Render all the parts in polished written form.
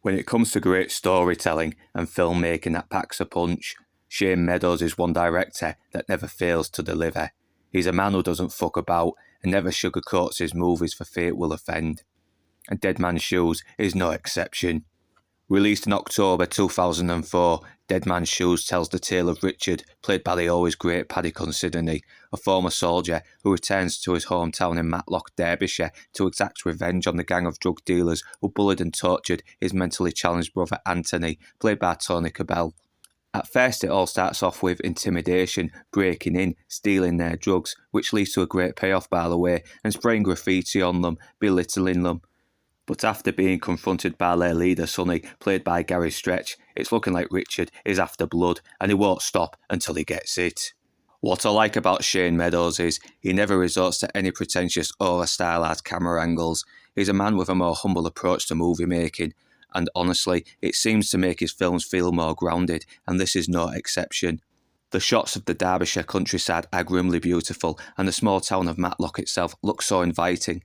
When it comes to great storytelling and filmmaking that packs a punch, Shane Meadows is one director that never fails to deliver. He's a man who doesn't fuck about and never sugarcoats his movies for fear it will offend. And Dead Man's Shoes is no exception. Released in October 2004, Dead Man's Shoes tells the tale of Richard, played by the always great Paddy Considine, a former soldier who returns to his hometown in Matlock, Derbyshire to exact revenge on the gang of drug dealers who bullied and tortured his mentally challenged brother Anthony, played by Tony Cabell. At first it all starts off with intimidation, breaking in, stealing their drugs, which leads to a great payoff by the way, and spraying graffiti on them, belittling them. But after being confronted by their leader Sonny, played by Gary Stretch, it's looking like Richard is after blood and he won't stop until he gets it. What I like about Shane Meadows is he never resorts to any pretentious or stylised camera angles. He's a man with a more humble approach to movie making, and honestly, it seems to make his films feel more grounded, and this is no exception. The shots of the Derbyshire countryside are grimly beautiful, and the small town of Matlock itself looks so inviting.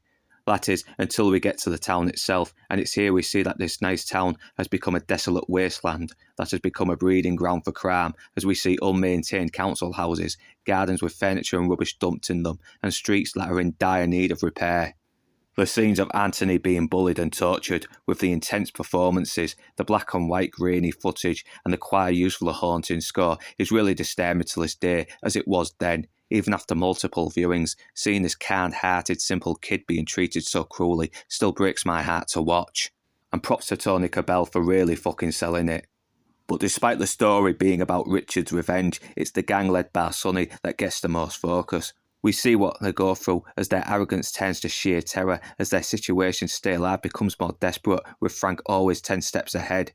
That is, until we get to the town itself, and it's here we see that this nice town has become a desolate wasteland that has become a breeding ground for crime, as we see unmaintained council houses, gardens with furniture and rubbish dumped in them, and streets that are in dire need of repair. The scenes of Anthony being bullied and tortured, with the intense performances, the black and white grainy footage, and the choir use for the haunting score is really disturbing to this day, as it was then. Even after multiple viewings, seeing this kind-hearted, simple kid being treated so cruelly still breaks my heart to watch. And props to Tony Cabell for really fucking selling it. But despite the story being about Richard's revenge, it's the gang led by Sonny that gets the most focus. We see what they go through as their arrogance turns to sheer terror, as their situation to stay alive becomes more desperate, with Frank always 10 steps ahead.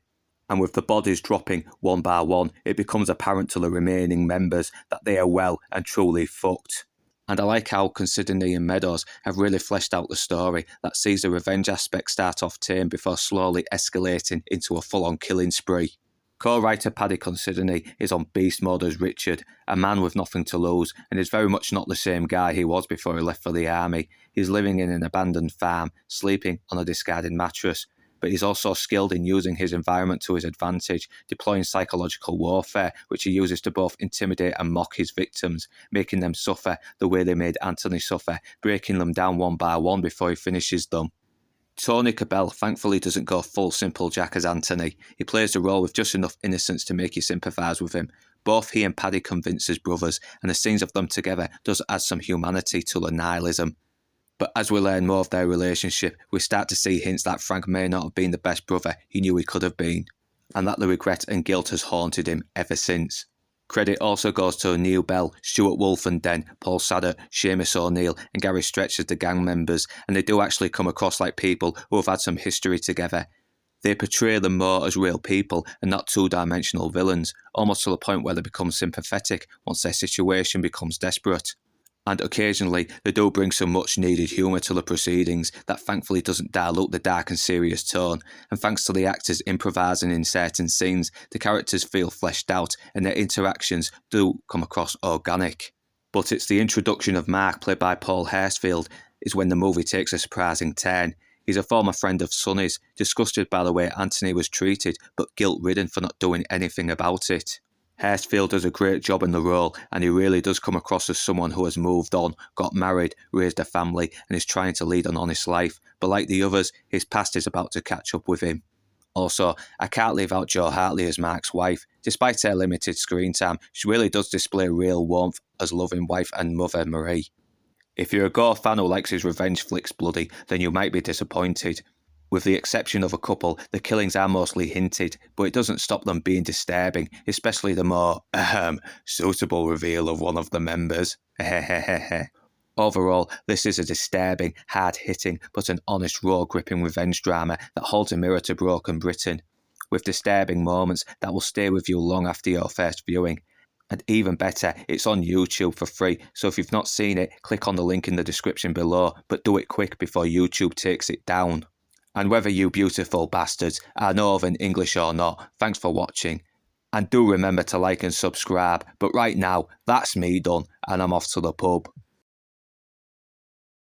And with the bodies dropping one by one, it becomes apparent to the remaining members that they are well and truly fucked. And I like how Considine and Meadows have really fleshed out the story that sees the revenge aspect start off tame before slowly escalating into a full-on killing spree. Co-writer Paddy Considine is on beast mode as Richard, a man with nothing to lose, and is very much not the same guy he was before he left for the army. He's living in an abandoned farm, sleeping on a discarded mattress, but he's also skilled in using his environment to his advantage, deploying psychological warfare, which he uses to both intimidate and mock his victims, making them suffer the way they made Anthony suffer, breaking them down one by one before he finishes them. Tony Cabell thankfully doesn't go full simple Jack as Anthony. He plays the role with just enough innocence to make you sympathise with him. Both he and Paddy convince as brothers, and the scenes of them together does add some humanity to the nihilism. But as we learn more of their relationship, we start to see hints that Frank may not have been the best brother he knew he could have been, and that the regret and guilt has haunted him ever since. Credit also goes to Neil Bell, Stuart Wolfenden, Paul Sadat, Seamus O'Neill and Gary Stretch as the gang members, and they do actually come across like people who have had some history together. They portray them more as real people and not two-dimensional villains, almost to the point where they become sympathetic once their situation becomes desperate. And occasionally they do bring some much needed humour to the proceedings that thankfully doesn't dilute the dark and serious tone, and thanks to the actors improvising in certain scenes, the characters feel fleshed out and their interactions do come across organic. But it's the introduction of Mark, played by Paul Hurstfield, is when the movie takes a surprising turn. He's a former friend of Sonny's, disgusted by the way Anthony was treated but guilt-ridden for not doing anything about it. Hurstfield does a great job in the role, and he really does come across as someone who has moved on, got married, raised a family, and is trying to lead an honest life. But like the others, his past is about to catch up with him. Also, I can't leave out Jo Hartley as Mark's wife. Despite her limited screen time, she really does display real warmth as loving wife and mother Marie. If you're a Gore fan who likes his revenge flicks bloody, then you might be disappointed. With the exception of a couple, the killings are mostly hinted, but it doesn't stop them being disturbing, especially the more, suitable reveal of one of the members. Overall, this is a disturbing, hard-hitting, but an honest, raw-gripping revenge drama that holds a mirror to broken Britain, with disturbing moments that will stay with you long after your first viewing. And even better, it's on YouTube for free, so if you've not seen it, click on the link in the description below, but do it quick before YouTube takes it down. And whether you beautiful bastards are Northern English or not, thanks for watching. And do remember to like and subscribe. But right now, that's me done, and I'm off to the pub.